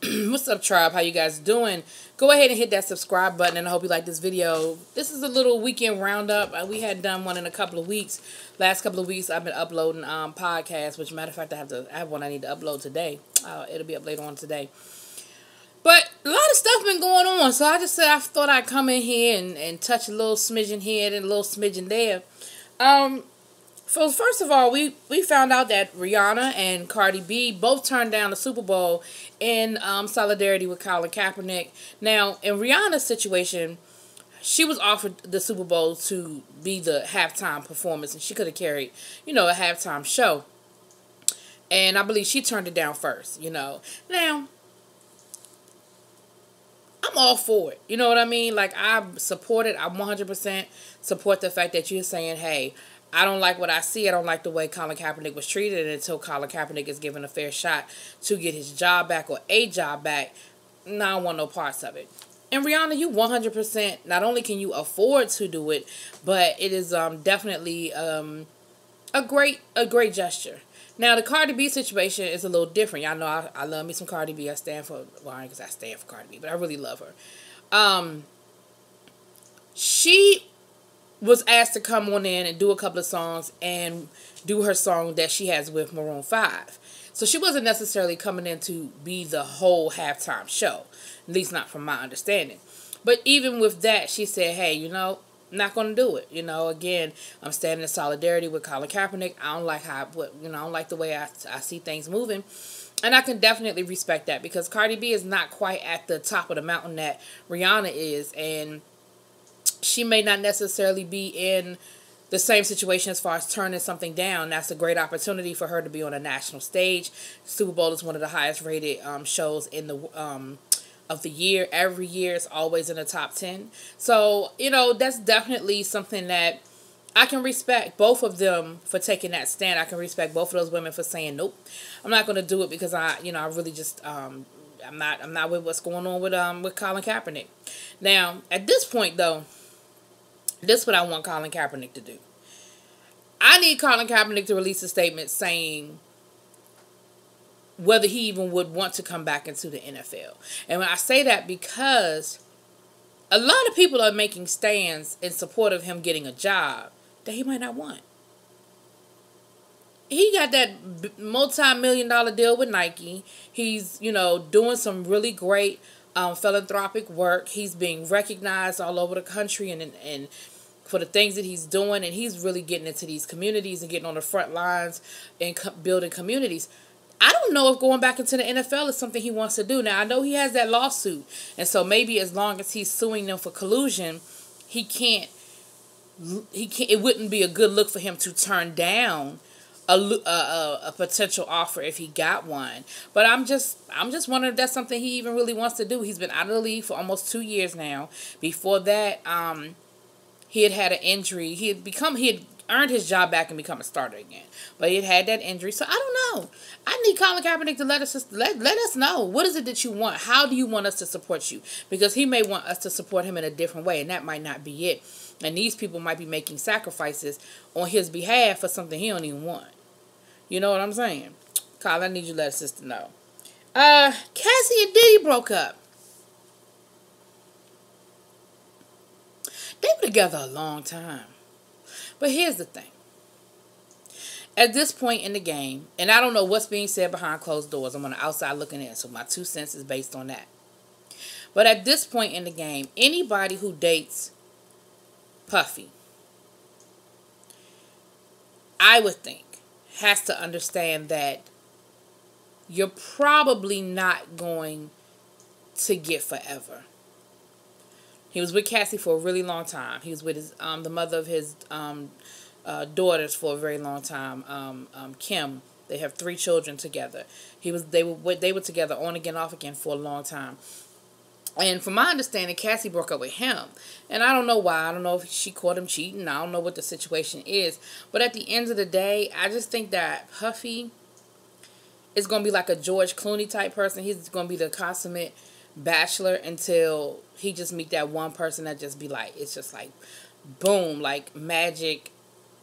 What's up, tribe? How you guys doing? Go ahead and hit that subscribe button, and I hope you like this video. This is a little weekend roundup. We had done one in a couple of weeks. Last couple of weeks, I've been uploading podcasts. Which, matter of fact, I have one I need to upload today. It'll be up later on today. But a lot of stuff been going on, so I thought I'd come in here and touch a little smidgen here and a little smidgen there. So first of all, we found out that Rhiana and Cardi B both turned down the Super Bowl in solidarity with Colin Kaepernick. Now, in Rihanna's situation, she was offered the Super Bowl to be the halftime performance, and she could have carried, a halftime show. And I believe she turned it down first, Now, I'm all for it. You know what I mean? Like, I support it. I 100% support the fact that you're saying, hey, I don't like what I see. I don't like the way Colin Kaepernick was treated. And until Colin Kaepernick is given a fair shot to get his job back or a job back, I don't want no parts of it. And Rihanna, you 100%, not only can you afford to do it, but it is definitely a great gesture. Now, the Cardi B situation is a little different. Y'all know I love me some Cardi B. I stand for Cardi B, but I really love her. She was asked to come on in and do a couple of songs and do her song that she has with Maroon 5. So she wasn't necessarily coming in to be the whole halftime show, at least not from my understanding. But even with that, she said, hey, I'm not going to do it. Again, I'm standing in solidarity with Colin Kaepernick. I don't like I don't like the way I see things moving. And I can definitely respect that because Cardi B is not quite at the top of the mountain that Rihanna is. And she may not necessarily be in the same situation as far as turning something down. That's a great opportunity for her to be on a national stage. Super Bowl is one of the highest rated shows in the of the year. Every year it's always in the top 10. So, that's definitely something that I can respect both of them for taking that stand. I can respect both of those women for saying, nope, I'm not going to do it because I really just, I'm not with what's going on with Colin Kaepernick. Now, at this point, though, this is what I want Colin Kaepernick to do. I need Colin Kaepernick to release a statement saying whether he even would want to come back into the NFL. And when I say that, because a lot of people are making stands in support of him getting a job that he might not want. He got that multi-million-dollar deal with Nike. He's, doing some really great philanthropic work. He's being recognized all over the country and for the things that he's doing, and he's really getting into these communities and getting on the front lines and building communities. I don't know if going back into the NFL is something he wants to do. Now, I know he has that lawsuit, and so maybe as long as he's suing them for collusion, it wouldn't be a good look for him to turn down a potential offer if he got one. But I'm just wondering if that's something he even really wants to do. He's been out of the league for almost 2 years now. Before that, he had an injury. He had earned his job back and become a starter again. But he had that injury. So I don't know. I need Colin Kaepernick to let us know. What is it that you want? How do you want us to support you? Because he may want us to support him in a different way, and that might not be it. And these people might be making sacrifices on his behalf for something he don't even want. You know what I'm saying? Colin, I need you to let us sister know. Cassie and Diddy broke up. They were together a long time. But here's the thing. At this point in the game, and I don't know what's being said behind closed doors. I'm on the outside looking in, so my 2 cents is based on that. But at this point in the game, anybody who dates Puffy, I would think, has to understand that you're probably not going to get forever. He was with Cassie for a really long time. He was with his the mother of his daughters for a very long time. Kim. They have 3 children together. They were together on again, off again for a long time. And from my understanding, Cassie broke up with him. And I don't know why. I don't know if she caught him cheating. I don't know what the situation is. But at the end of the day, I just think that Puffy is going to be like a George Clooney type person. He's going to be the consummate bachelor until he just meet that one person that just be like, it's just like, boom, like magic,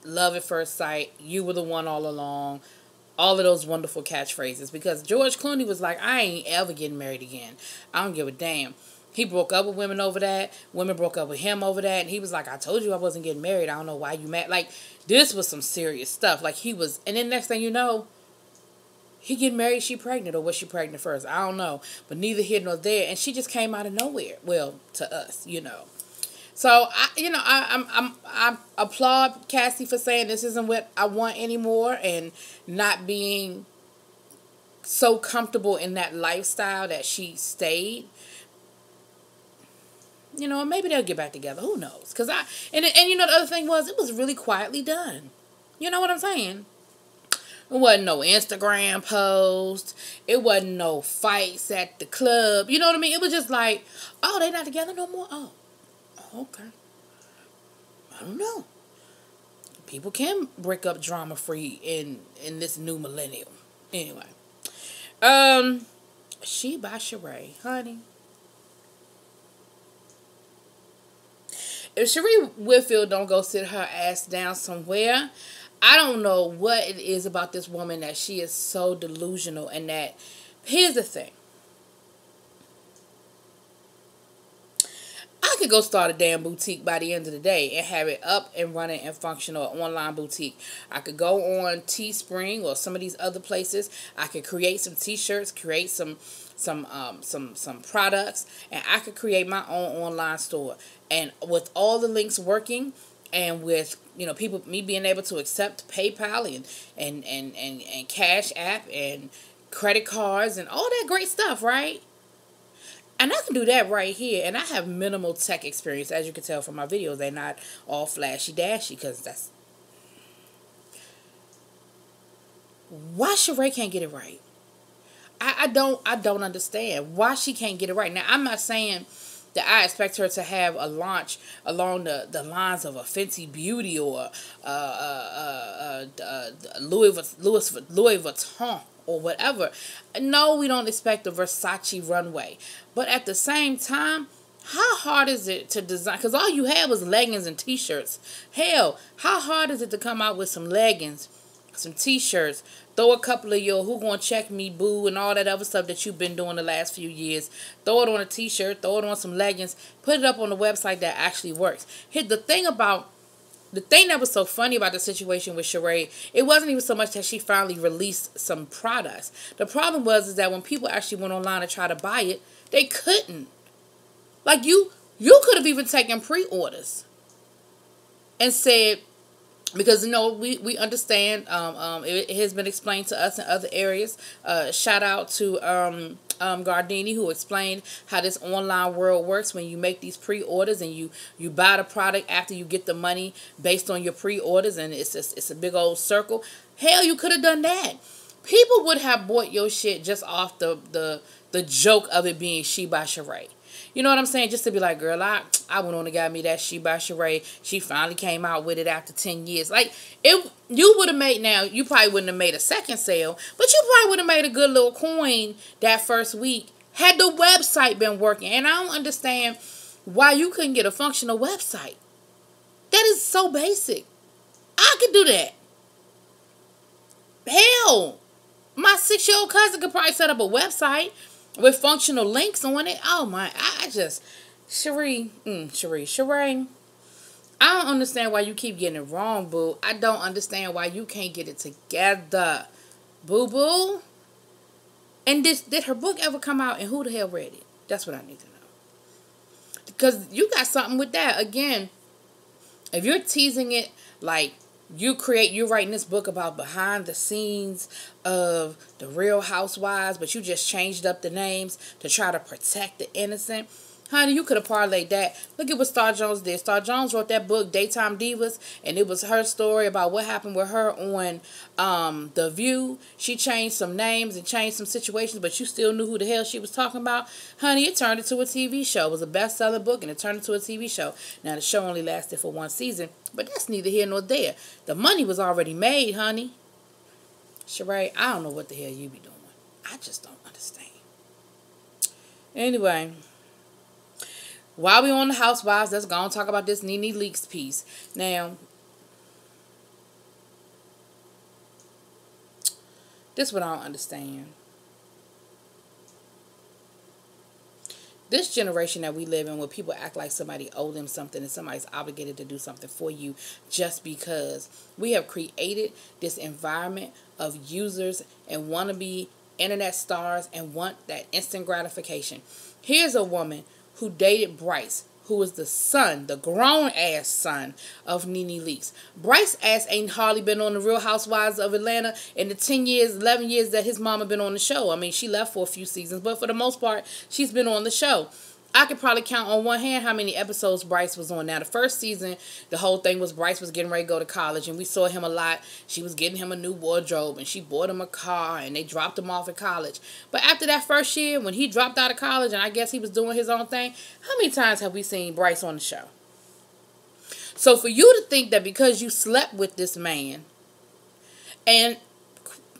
love at first sight. You were the one all along. all of those wonderful catchphrases, because George Clooney was like, I ain't ever getting married again. I don't give a damn. He broke up with women over that. Women broke up with him over that. And he was like, I told you I wasn't getting married. I don't know why you mad. Like, this was some serious stuff. Like, he was, and then next thing you know, he get married, she pregnant, or was she pregnant first? I don't know. But neither here nor there. And she just came out of nowhere. Well, to us, you know. So, I applaud Cassie for saying this isn't what I want anymore, and not being so comfortable in that lifestyle that she stayed. You know, maybe they'll get back together. Who knows? Cause and you know, the other thing was, it was really quietly done. You know what I'm saying? It wasn't no Instagram post. It wasn't no fights at the club. You know what I mean? It was just like, oh, they not together no more? Oh, okay. I don't know. People can break up drama-free in this new millennium. Anyway. She by Sheree. Honey. If Sheree Whitfield don't go sit her ass down somewhere, I don't know what it is about this woman that she is so delusional. And that, here's the thing. I could go start a damn boutique by the end of the day and have it up and running and functional, an online boutique. I could go on Teespring or some of these other places. I could create some t-shirts, create some products, and I could create my own online store. And with all the links working, and with, you know, me being able to accept PayPal and Cash App and credit cards and all that great stuff, right? And I can do that right here. And I have minimal tech experience, as you can tell from my videos. They're not all flashy dashy, because that's why Sheree can't get it right. I don't understand why she can't get it right. Now, I'm not saying that I expect her to have a launch along the lines of a Fenty Beauty or Louis Vuitton or whatever. No, we don't expect the Versace runway. But at the same time, how hard is it to design? Because all you had was leggings and t-shirts. Hell, how hard is it to come out with some leggings, some t-shirts, throw a couple of your who gonna check me boo and all that other stuff that you've been doing the last few years, throw it on a t-shirt, throw it on some leggings, put it up on the website that actually works. The thing that was so funny about the situation with Sheree, it wasn't even so much that she finally released some products. The problem was that when people actually went online to try to buy it, they couldn't. Like, you could have even taken pre-orders and said, because, you know, we understand, it has been explained to us in other areas. Shout out to Gardini, who explained how this online world works when you make these pre-orders and you buy the product after you get the money based on your pre-orders, and it's a big old circle. Hell, you could have done that. People would have bought your shit just off the joke of it being She by Sheree. You know what I'm saying? Just to be like, girl, I went on and got me that She by Sheree. She finally came out with it after 10 years. Like, you would have made, now, you probably wouldn't have made a second sale, but you probably would have made a good little coin that first week had the website been working. And I don't understand why you couldn't get a functional website. That is so basic. I could do that. Hell, my 6-year-old cousin could probably set up a website with functional links on it. Oh my, Sheree, I don't understand why you keep getting it wrong, boo. I don't understand why you can't get it together, boo. And did her book ever come out, and who the hell read it? That's what I need to know. Because you got something with that. Again, if you're teasing it like you're writing this book about behind the scenes of the Real Housewives, but you just changed up the names to try to protect the innocent. Honey, you could have parlayed that. Look at what Star Jones did. Star Jones wrote that book, Daytime Divas, and it was her story about what happened with her on The View. She changed some names and changed some situations, but you still knew who the hell she was talking about. Honey, it turned into a TV show. It was a best-selling book, and it turned into a TV show. Now, the show only lasted for one season, but that's neither here nor there. The money was already made, honey. Sheree, I don't know what the hell you be doing. I just don't understand. Anyway, while we on the Housewives, let's go and talk about this Nene Leakes piece. Now, This is what I don't understand. This generation that we live in, where people act like somebody owes them something and somebody's obligated to do something for you just because, we have created this environment of users and wannabe internet stars and want that instant gratification. Here's a woman who dated Bryce, who was the son, the grown-ass son of Nene Leakes. Bryce ass ain't hardly been on the Real Housewives of Atlanta in the 10 years, 11 years that his mama been on the show. I mean, she left for a few seasons, but for the most part, she's been on the show. I could probably count on one hand how many episodes Bryce was on. Now, the first season, the whole thing was Bryce was getting ready to go to college, and we saw him a lot. She was getting him a new wardrobe, and she bought him a car, and they dropped him off at college. But after that first year, when he dropped out of college, and I guess he was doing his own thing, how many times have we seen Bryce on the show? So for you to think that because you slept with this man and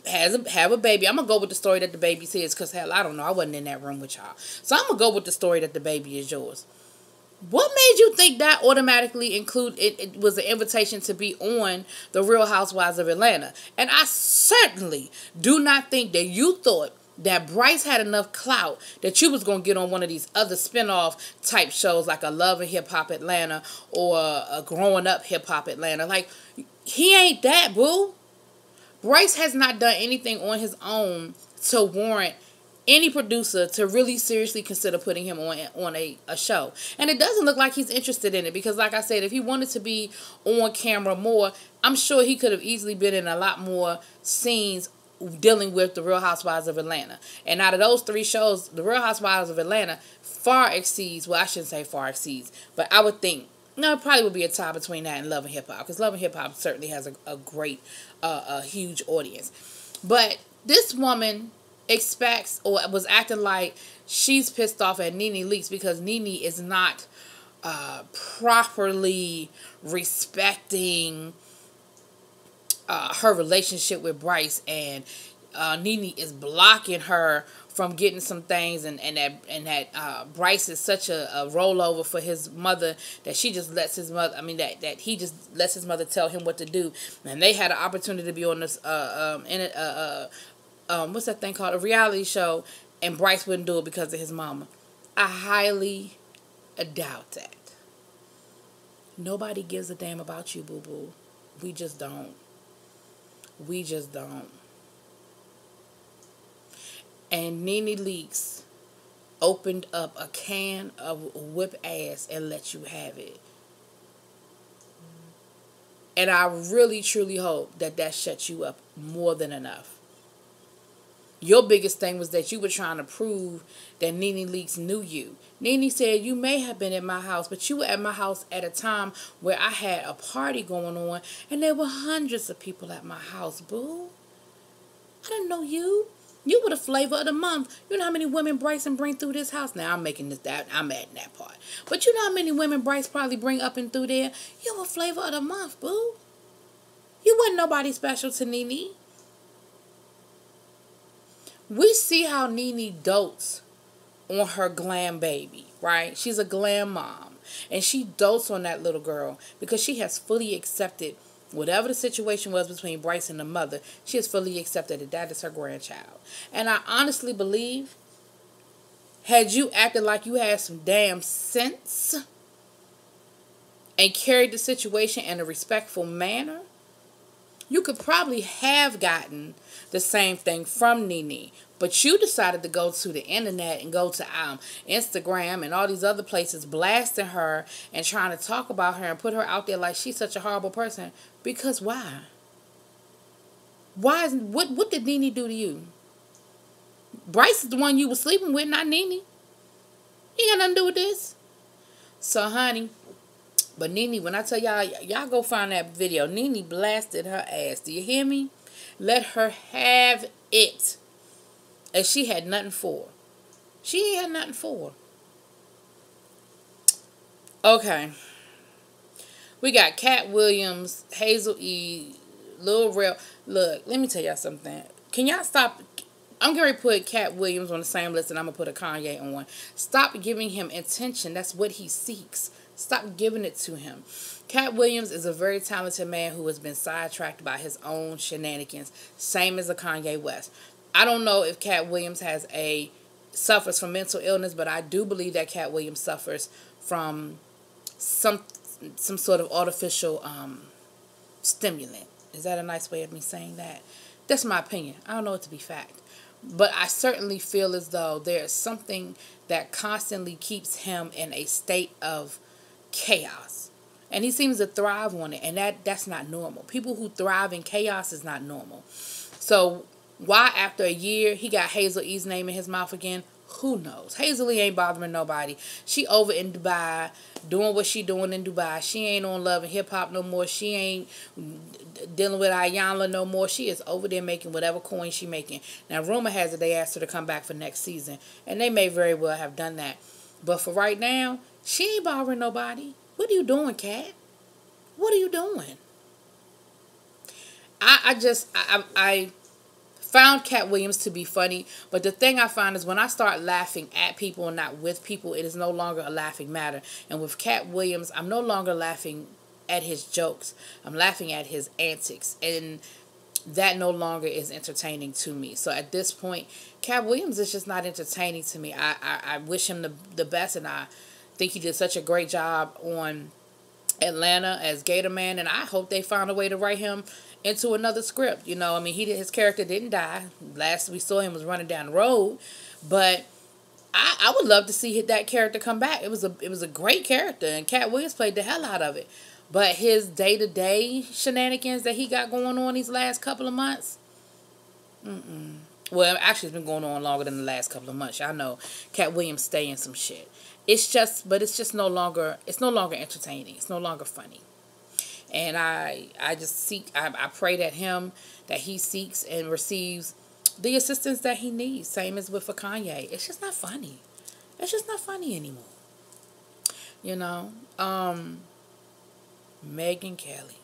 have a baby. I'm going to go with the story that the baby says, because hell, I don't know. I wasn't in that room with y'all. So I'm going to go with the story that the baby is yours. What made you think that automatically it was an invitation to be on the Real Housewives of Atlanta? And I certainly do not think that you thought that Bryce had enough clout that you was going to get on one of these other spinoff type shows like a Love and Hip Hop Atlanta or a Growing Up Hip Hop Atlanta. Like, he ain't that, boo. Bryce has not done anything on his own to warrant any producer to really seriously consider putting him on a show. And it doesn't look like he's interested in it because, like I said, if he wanted to be on camera more, I'm sure he could have easily been in a lot more scenes dealing with the Real Housewives of Atlanta. And out of those 3 shows, the Real Housewives of Atlanta far exceeds, well, I shouldn't say far exceeds, but I would think, no, it probably would be a tie between that and Love and Hip Hop, because Love and Hip Hop certainly has a great, a huge audience. But this woman expects, or was acting like she's pissed off at Nene Leakes because Nene is not properly respecting her relationship with Bryce, and Nene is blocking her from getting some things, and that Bryce is such a rollover for his mother that she just lets his mother, that he just lets his mother tell him what to do. And they had an opportunity to be on this what's that thing called, a reality show, and Bryce wouldn't do it because of his mama. I highly doubt that. Nobody gives a damn about you, boo boo. We just don't. We just don't. And Nene Leakes opened up a can of whip ass and let you have it. And I really, truly hope that that shuts you up more than enough. Your biggest thing was that you were trying to prove that Nene Leakes knew you. Nene said, you may have been at my house, but you were at my house at a time where I had a party going on, and there were hundreds of people at my house, boo. I didn't know you. You were the flavor of the month. You know how many women Bryson bring through this house? Now, I'm adding that part. But you know how many women Bryce probably bring up and through there? You were flavor of the month, boo. You wasn't nobody special to Nene. We see how Nene dotes on her glam baby, right? She's a glam mom. And she dotes on that little girl because she has fully accepted whatever the situation was between Bryce and the mother. She has fully accepted that that is her grandchild. And I honestly believe, had you acted like you had some damn sense and carried the situation in a respectful manner, you could probably have gotten the same thing from Nene. But you decided to go to the internet and go to Instagram and all these other places blasting her and trying to talk about her and put her out there like she's such a horrible person. Because why? What did Nene do to you? Bryce is the one you were sleeping with, not Nene. He got nothing to do with this. So, honey, but Nene, when I tell y'all go find that video. Nene blasted her ass. Do you hear me? Let her have it. And she had nothing for her. She ain't had nothing for her. Okay. We got Cat Williams, Hazel E, Lil Rel. Look, let me tell y'all something. Can y'all stop? I'm going to put Cat Williams on the same list, and I'm going to put a Kanye on. Stop giving him attention. That's what he seeks. Stop giving it to him. Cat Williams is a very talented man who has been sidetracked by his own shenanigans, same as a Kanye West. I don't know if Cat Williams suffers from mental illness, but I do believe that Cat Williams suffers from some sort of artificial stimulant. Is that a nice way of me saying that? That's my opinion. I don't know it to be fact. But I certainly feel as though there's something that constantly keeps him in a state of chaos. And he seems to thrive on it. And that's not normal. People who thrive in chaos is not normal. So why after a year he got Hazel E's name in his mouth again? Who knows? Hazel E ain't bothering nobody. She over in Dubai doing what she doing in Dubai. She ain't on Love and Hip Hop no more. She ain't dealing with Ayanla no more. She is over there making whatever coin she making. Now, rumor has it they asked her to come back for next season. And they may very well have done that. But for right now, she ain't bothering nobody. What are you doing, Cat? What are you doing? I found Cat Williams to be funny, but the thing I find is when I start laughing at people and not with people, it is no longer a laughing matter. And with Cat Williams, I'm no longer laughing at his jokes. I'm laughing at his antics, and that no longer is entertaining to me. So at this point, Cat Williams is just not entertaining to me. I wish him the best, and I think he did such a great job on Atlanta as Gator Man, and I hope they found a way to write him into another script. You know, I mean, his character didn't die. Last we saw him was running down the road, but I would love to see that character come back. It was a great character, and Cat Williams played the hell out of it. But his day-to-day shenanigans that he got going on these last couple of months, well, actually, it's been going on longer than the last couple of months. I know Cat Williams stay in some shit. It's just no longer entertaining. It's no longer funny. And I pray that he seeks and receives the assistance that he needs. Same as with Kanye. It's just not funny. It's just not funny anymore. You know? Megyn Kelly.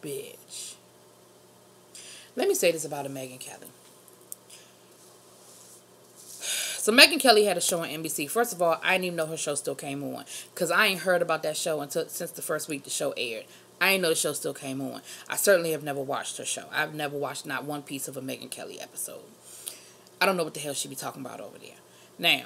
Bitch. Let me say this about Megyn Kelly. So Megyn Kelly had a show on NBC. First of all, I didn't even know her show still came on, because I ain't heard about that show since the first week the show aired. I didn't know the show still came on. I certainly have never watched her show. I've never watched not one piece of a Megyn Kelly episode. I don't know what the hell she be talking about over there. Now,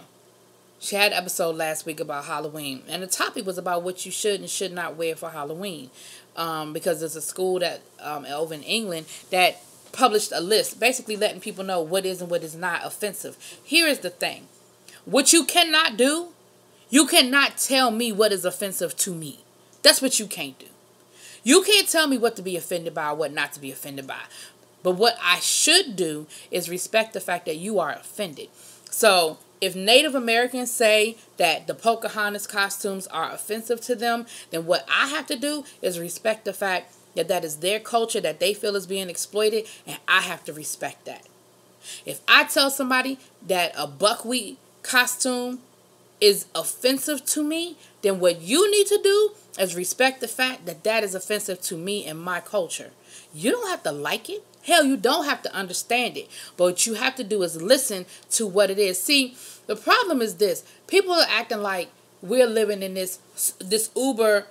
she had an episode last week about Halloween, and the topic was about what you should and should not wear for Halloween, because there's a school that over in England that published a list basically letting people know what is and what is not offensive. Here is the thing. What you cannot do, you cannot tell me what is offensive to me. That's what you can't do. You can't tell me what to be offended by or what not to be offended by. But what I should do is respect the fact that you are offended. So if Native Americans say that the Pocahontas costumes are offensive to them, then what I have to do is respect the fact that is their culture that they feel is being exploited, and I have to respect that. If I tell somebody that a buckwheat costume is offensive to me, then what you need to do is respect the fact that is offensive to me and my culture. You don't have to like it. Hell, you don't have to understand it. But what you have to do is listen to what it is. See, the problem is this. People are acting like we're living in this uber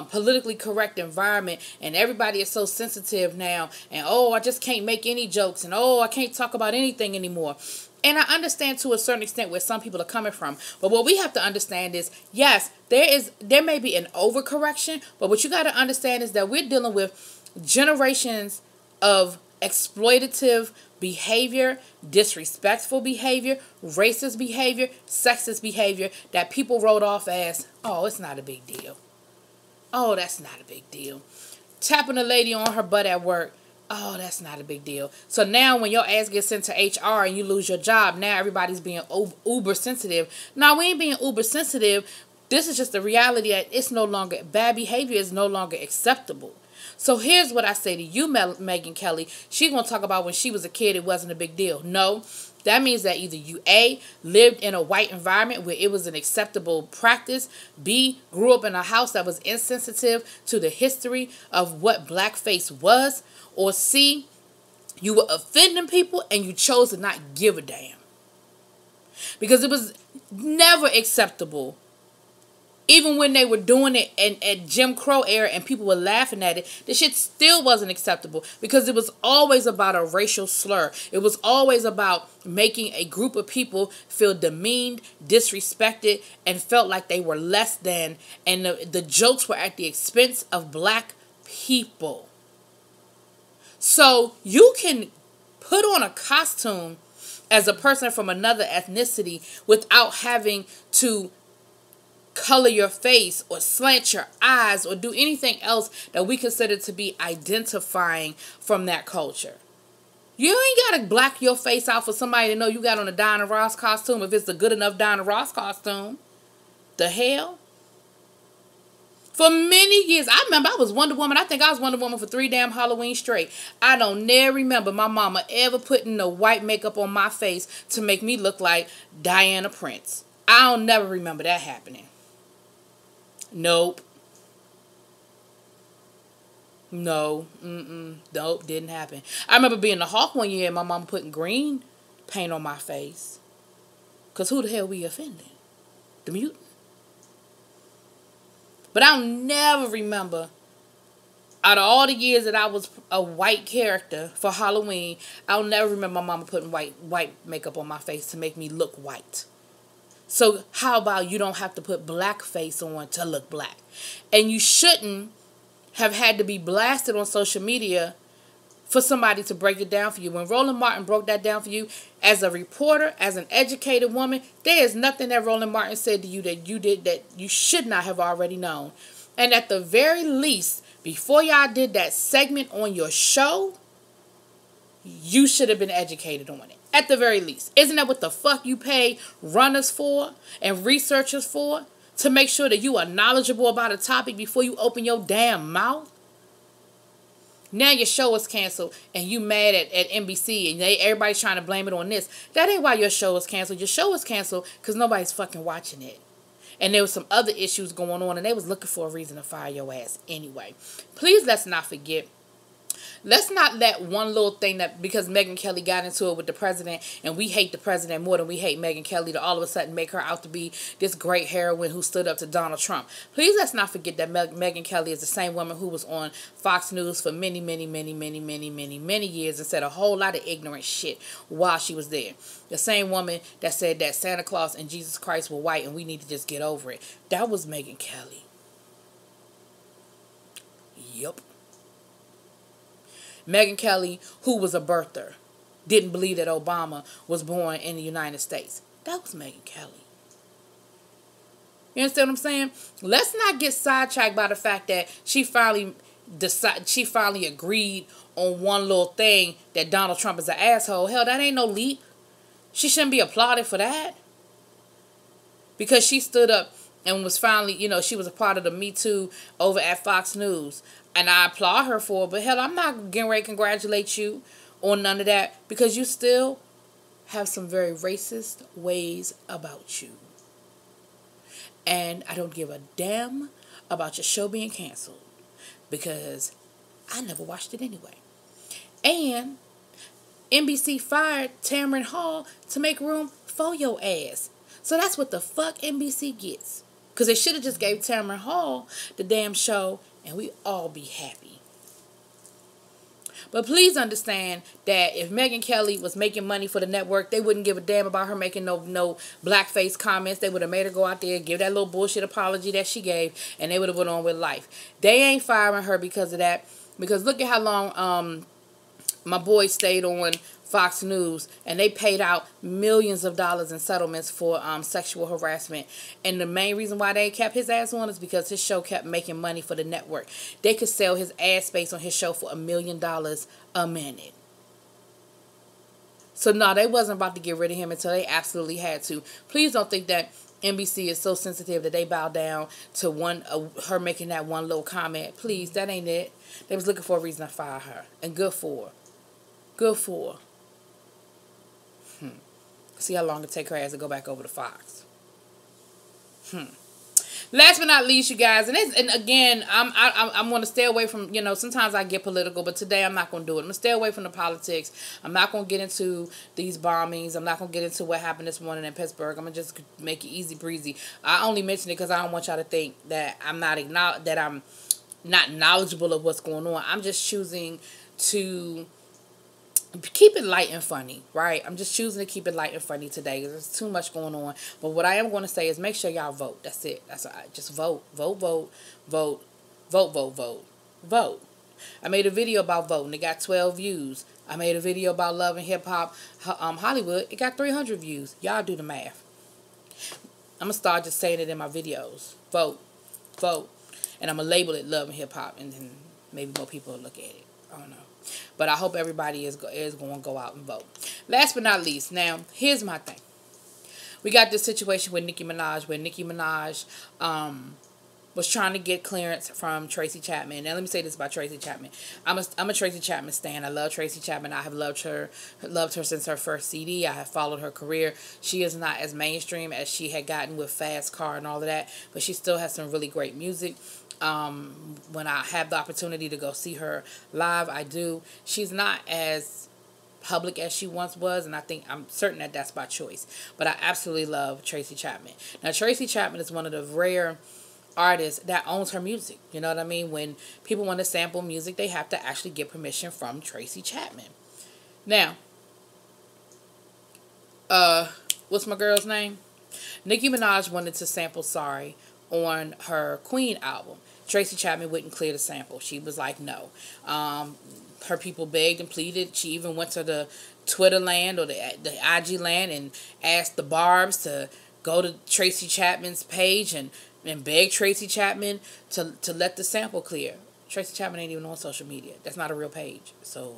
politically correct environment, and everybody is so sensitive now, and I just can't make any jokes, and I can't talk about anything anymore. And I understand to a certain extent where some people are coming from, but what we have to understand is, yes, there may be an overcorrection, but what you got to understand is that we're dealing with generations of exploitative behavior, disrespectful behavior, racist behavior, sexist behavior that people wrote off as, it's not a big deal. Oh, that's not a big deal. Tapping a lady on her butt at work. Oh, that's not a big deal. So now when your ass gets sent to HR and you lose your job, now everybody's being uber sensitive. No, we ain't being uber sensitive. This is just the reality that it's no longer, bad behavior is no longer acceptable. So here's what I say to you, Megyn Kelly. She's going to talk about when she was a kid, it wasn't a big deal. No. That means that either you, A, lived in a white environment where it was an acceptable practice, B, grew up in a house that was insensitive to the history of what blackface was, or C, you were offending people and you chose to not give a damn. because it was never acceptable. Even when they were doing it at Jim Crow era and people were laughing at it, the shit still wasn't acceptable because it was always about a racial slur. It was always about making a group of people feel demeaned, disrespected, and felt like they were less than. And the jokes were at the expense of black people. So you can put on a costume as a person from another ethnicity without having to color your face or slant your eyes or do anything else that we consider to be identifying from that culture. You ain't got to black your face out for somebody to know you got on a Diana Ross costume if it's a good enough Diana Ross costume. The hell? For many years, I remember I was Wonder Woman. I think I was Wonder Woman for 3 damn Halloween straight. I don't never remember my mama ever putting no white makeup on my face to make me look like Diana Prince. I don't never remember that happening. Nope. No. Nope, didn't happen. I remember being the Hawk one year and my mama putting green paint on my face. Because who the hell we offending? The mutant? But I'll never remember, out of all the years that I was a white character for Halloween, I'll never remember my mama putting white makeup on my face to make me look white. So how about you don't have to put blackface on to look black? And you shouldn't have had to be blasted on social media for somebody to break it down for you. When Roland Martin broke that down for you, as a reporter, as an educated woman, there is nothing that Roland Martin said to you that you did that you should not have already known. And at the very least, before y'all did that segment on your show, you should have been educated on it. At the very least. Isn't that what the fuck you pay runners for and researchers for? To make sure that you are knowledgeable about a topic before you open your damn mouth? Now your show is canceled and you mad at NBC and everybody's trying to blame it on this. That ain't why your show is canceled. Your show is canceled because nobody's fucking watching it. And there was some other issues going on and they was looking for a reason to fire your ass anyway. Please let's not forget. Let's not let one little thing that because Megyn Kelly got into it with the president and we hate the president more than we hate Megyn Kelly to all of a sudden make her out to be this great heroine who stood up to Donald Trump. Please let's not forget that Megyn Kelly is the same woman who was on Fox News for many years and said a whole lot of ignorant shit while she was there. The same woman that said that Santa Claus and Jesus Christ were white and we need to just get over it. That was Megyn Kelly. Yup. Megyn Kelly, who was a birther, didn't believe that Obama was born in the United States. That was Megyn Kelly. You understand what I'm saying? Let's not get sidetracked by the fact that she finally agreed on one little thing that Donald Trump is an asshole. Hell, that ain't no leap. She shouldn't be applauded for that. Because she stood up and was finally, she was a part of the Me Too over at Fox News. And I applaud her for it. But hell, I'm not getting ready to congratulate you on none of that. Because you still have some very racist ways about you. And I don't give a damn about your show being canceled. Because I never watched it anyway. And NBC fired Tamron Hall to make room for your ass. So that's what the fuck NBC gets. Because they should have just gave Tamron Hall the damn show and we all be happy. But please understand that if Megyn Kelly was making money for the network, they wouldn't give a damn about her making no blackface comments. They would have made her go out there, give that little bullshit apology that she gave, and they would have went on with life. They ain't firing her because of that. Because look at how long my boy stayed on Fox News, and they paid out millions of dollars in settlements for sexual harassment. And the main reason why they kept his ass on is because his show kept making money for the network. They could sell his ad space on his show for $1 million a minute. So no, they wasn't about to get rid of him until they absolutely had to. Please don't think that NBC is so sensitive that they bow down to her making that one little comment. Please, that ain't it. They was looking for a reason to fire her, and good for her. Good for her. See how long it take her ass to go back over to Fox. Last but not least, you guys, and again, I'm going to stay away from, sometimes I get political, but today I'm not going to do it. I'm going to stay away from the politics. I'm not going to get into these bombings. I'm not going to get into what happened this morning in Pittsburgh. I'm going to just make it easy breezy. I only mention it because I don't want y'all to think that I'm not knowledgeable of what's going on. I'm just choosing to keep it light and funny, right? I'm just choosing to keep it light and funny today because there's too much going on. But what I am going to say is make sure y'all vote. That's it. That's all right. Just vote, vote, vote, vote, vote, vote, vote, vote. I made a video about voting. It got 12 views. I made a video about love and hip hop, Hollywood. It got 300 views. Y'all do the math. I'm gonna start just saying it in my videos. Vote, vote, and I'm gonna label it love and hip hop, and then maybe more people will look at it. I don't know. But I hope everybody is going to go out and vote. Last but not least, now, here's my thing. We got this situation with Nicki Minaj, where Nicki Minaj was trying to get clearance from Tracy Chapman. Now, let me say this about Tracy Chapman. I'm a Tracy Chapman stan. I love Tracy Chapman. I have loved her since her first CD. I have followed her career. She is not as mainstream as she had gotten with Fast Car and all of that, but she still has some really great music. When I have the opportunity to go see her live, I do. She's not as public as she once was, and I'm certain that that's by choice. But I absolutely love Tracy Chapman. Now, Tracy Chapman is one of the rare artists that owns her music. You know what I mean? When people want to sample music, they have to actually get permission from Tracy Chapman. Now, what's my girl's name? Nicki Minaj wanted to sample Sorry on her Queen album. Tracy Chapman wouldn't clear the sample. She was like, no. Her people begged and pleaded. She even went to the Twitter land or the IG land and asked the Barbs to go to Tracy Chapman's page and beg Tracy Chapman to let the sample clear. Tracy Chapman ain't even on social media. That's not a real page. So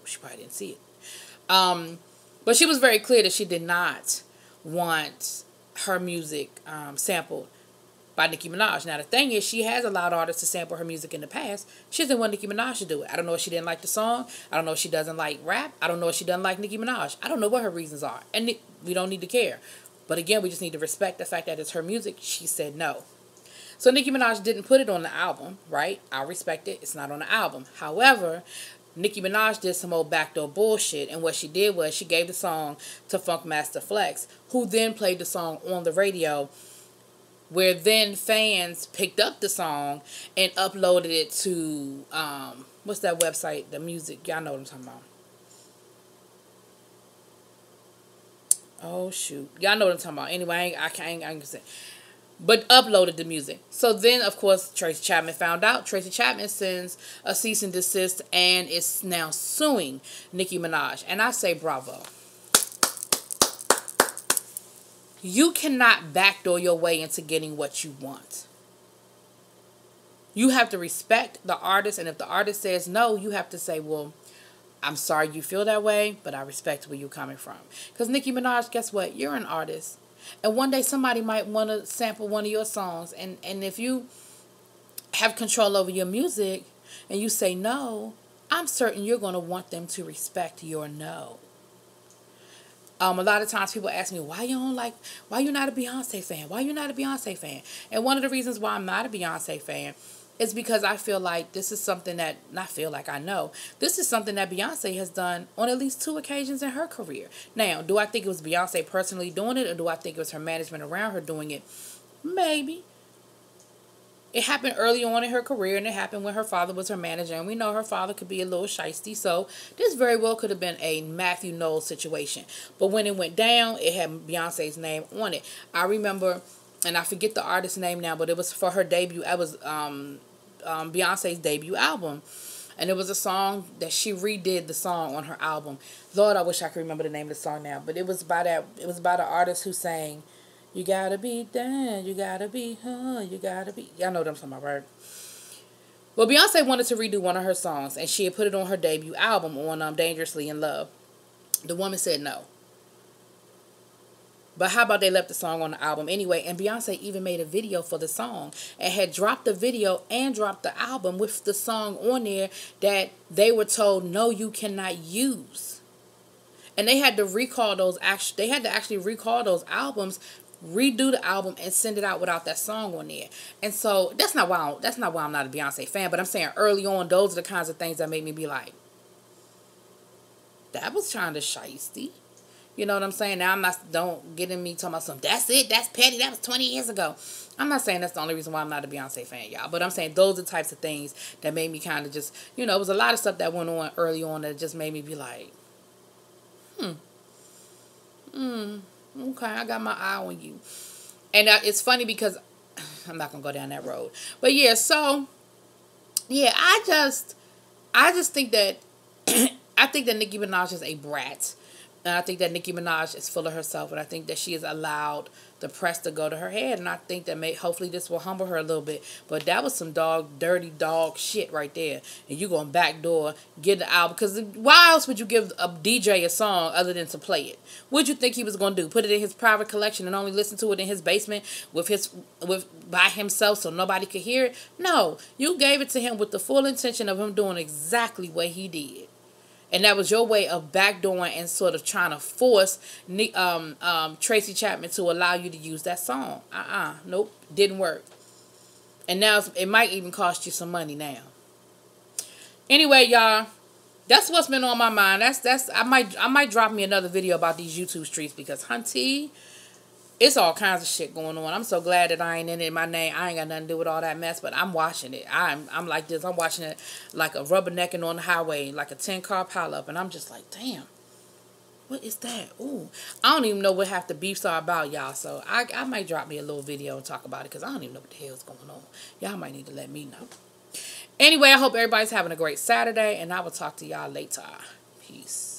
she probably didn't see it. But she was very clear that she did not want her music sampled by Nicki Minaj. Now, the thing is, she has allowed artists to sample her music in the past. She doesn't want Nicki Minaj to do it. I don't know if she didn't like the song. I don't know if she doesn't like rap. I don't know if she doesn't like Nicki Minaj. I don't know what her reasons are. And we don't need to care. But again, we just need to respect the fact that it's her music. She said no. So Nicki Minaj didn't put it on the album, right? I respect it. It's not on the album. However, Nicki Minaj did some old backdoor bullshit, and what she did was she gave the song to Funkmaster Flex, who then played the song on the radio, where then fans picked up the song and uploaded it to, what's that website, the music, y'all know what I'm talking about. Oh, shoot. Y'all know what I'm talking about. Anyway, I can't say. But uploaded the music. So then, of course, Tracy Chapman found out. Tracy Chapman sends a cease and desist and is now suing Nicki Minaj. And I say bravo. You cannot backdoor your way into getting what you want. You have to respect the artist. And if the artist says no, you have to say, well, I'm sorry you feel that way, but I respect where you're coming from. Because Nicki Minaj, guess what? You're an artist. And one day somebody might want to sample one of your songs. And if you have control over your music and you say no, I'm certain you're going to want them to respect your no. A lot of times people ask me, why you're not a Beyonce fan? Why you not a Beyonce fan? And one of the reasons why I'm not a Beyonce fan is because I feel like this is something that, not feel like I know, this is something that Beyonce has done on at least 2 occasions in her career. Now, do I think it was Beyonce personally doing it, or do I think it was her management around her doing it? Maybe. It happened early on in her career, and it happened when her father was her manager, and we know her father could be a little shiesty, so this very well could have been a Matthew Knowles situation. But when it went down, it had Beyonce's name on it. I remember, and I forget the artist's name now, but it was for her debut. It was Beyonce's debut album, and it was a song that she redid the song on her album. Lord, I wish I could remember the name of the song now, but it was by an artist who sang, you gotta be down, you gotta be, you gotta be. Y'all know what I'm talking about, right? Well, Beyonce wanted to redo one of her songs, and she had put it on her debut album on Dangerously in Love. The woman said no. But how about they left the song on the album anyway? And Beyonce even made a video for the song and had dropped the video and dropped the album with the song on there that they were told, no, you cannot use. And they had to recall those. They had to actually recall those albums redo the album and send it out without that song on there. And so that's not why I'm not a Beyonce fan, but I'm saying early on, those are the kinds of things that make me be like, that was trying to shiesty. You know what I'm saying? Now don't get in me talking about something. That's it. That's petty. That was 20 years ago. I'm not saying that's the only reason why I'm not a Beyonce fan, y'all. But I'm saying those are the types of things that made me kind of just, it was a lot of stuff that went on early on that just made me be like, okay, I got my eye on you. And it's funny because I'm not going to go down that road. But yeah, so, yeah, I just think that, I think that Nicki Minaj is a brat. And I think that Nicki Minaj is full of herself. And I think that she has allowed the press to go to her head. And I think that hopefully this will humble her a little bit. But that was some dirty dog shit right there. And you going backdoor, get the album. Because why else would you give a DJ a song other than to play it? What'd you think he was going to do? Put it in his private collection and only listen to it in his basement by himself so nobody could hear it? No. You gave it to him with the full intention of him doing exactly what he did. And that was your way of backdooring and sort of trying to force Tracy Chapman to allow you to use that song. Nope, didn't work. And now it might even cost you some money now. Anyway, y'all, that's what's been on my mind. I might drop me another video about these YouTube streets because, hunty, it's all kinds of shit going on. I'm so glad that I ain't in it in my name. I ain't got nothing to do with all that mess, but I'm watching it. I'm like this. I'm watching it like a rubbernecking on the highway, like a 10-car pileup, and I'm just like, damn, what is that? Ooh, I don't even know what half the beefs are about, y'all. So I might drop me a little video and talk about it because I don't even know what the hell's going on. Y'all might need to let me know. Anyway, I hope everybody's having a great Saturday, and I will talk to y'all later. Peace.